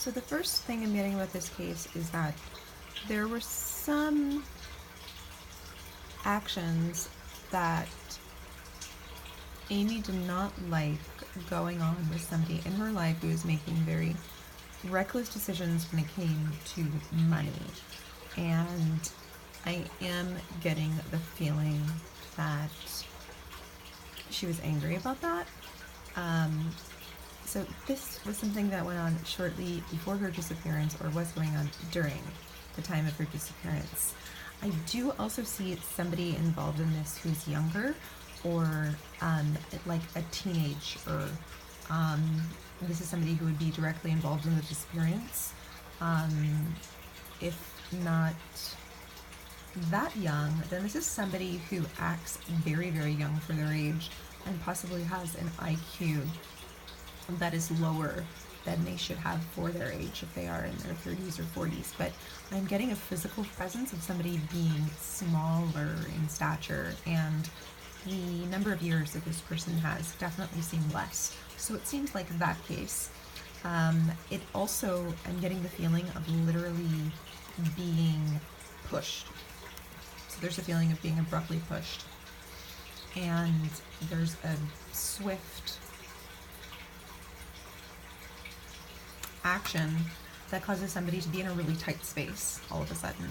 So the first thing I'm getting with this case is that there were some actions that Amy did not like going on with somebody in her life who was making very reckless decisions when it came to money. And I am getting the feeling that she was angry about that. So this was something that went on shortly before her disappearance, or was going on during the time of her disappearance. I do also see somebody involved in this who's younger, or like a teenage, or this is somebody who would be directly involved in the disappearance. If not that young, then this is somebody who acts very, very young for their age, and possibly has an IQ that is lower than they should have for their age if they are in their 30s or 40s. But I'm getting a physical presence of somebody being smaller in stature, and the number of years that this person has definitely seemed less. So it seems like that case. It also, I'm getting the feeling of literally being pushed. So there's a feeling of being abruptly pushed. And there's a swift action that causes somebody to be in a really tight space all of a sudden.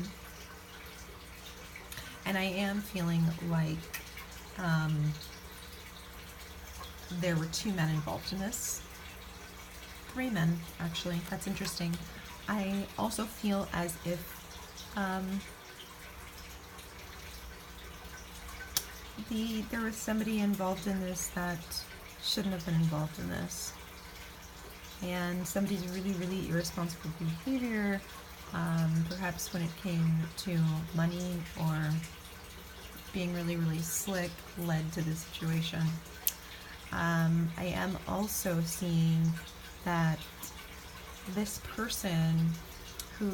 And I am feeling like there were 2 men involved in this. 3 men, actually. That's interesting. I also feel as if there was somebody involved in this that shouldn't have been involved in this. And somebody's really, really irresponsible behavior, perhaps when it came to money or being really, really slick, led to this situation. I am also seeing that this person who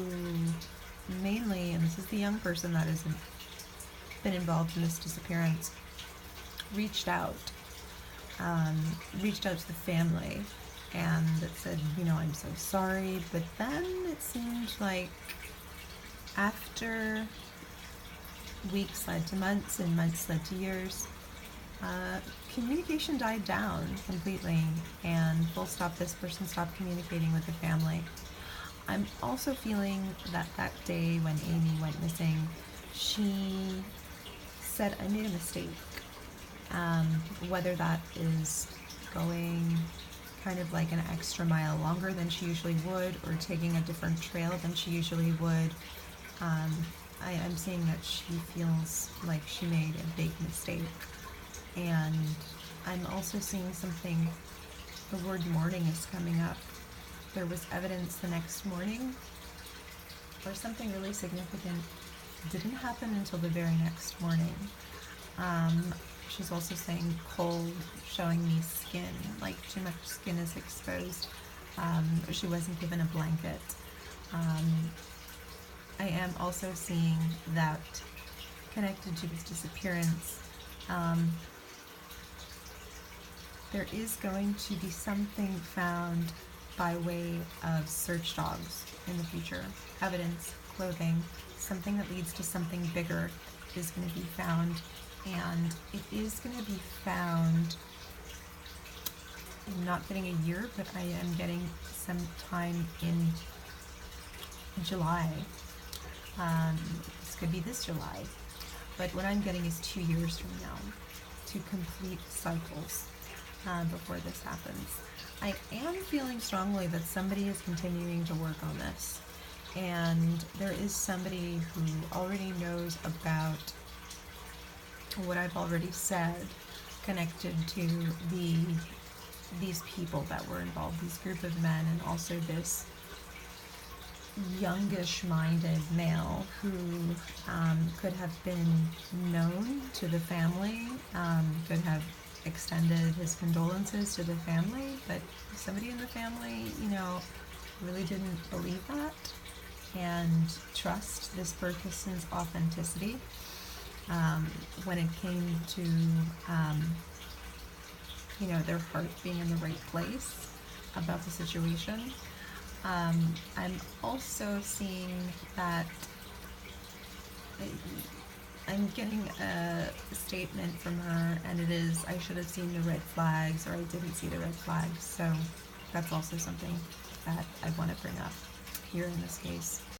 mainly, and this is the young person that has been involved in this disappearance, reached out to the family and said, I'm so sorry. But then it seemed like after weeks led to months, and months led to years, communication died down completely, and full stop, this person stopped communicating with the family. I'm also feeling that day when Amy went missing, she said, I made a mistake. Whether that is going kind of like an extra mile longer than she usually would, or taking a different trail than she usually would, I am seeing that she feels like she made a big mistake. And I'm also seeing something, the word morning is coming up. There was evidence the next morning, or something really significant didn't happen until the very next morning. She's also saying cold, showing me skin, like too much skin is exposed. She wasn't given a blanket. I am also seeing that connected to this disappearance, there is going to be something found by way of search dogs in the future. Evidence, clothing, something that leads to something bigger is going to be found, and it is going to be found, I'm not getting a year, but I am getting some time in July. This could be this July, but what I'm getting is 2 years from now, 2 complete cycles before this happens. I am feeling strongly that somebody is continuing to work on this, and there is somebody who already knows about what I've already said connected to these people that were involved, these group of men, and also this youngish-minded male who could have been known to the family, could have extended his condolences to the family, but somebody in the family, really didn't believe that and trust this person's authenticity when it came to, their heart being in the right place about the situation. I'm also seeing that I'm getting a statement from her, and it is, I should have seen the red flags, or I didn't see the red flags. So that's also something that I want to bring up here in this case.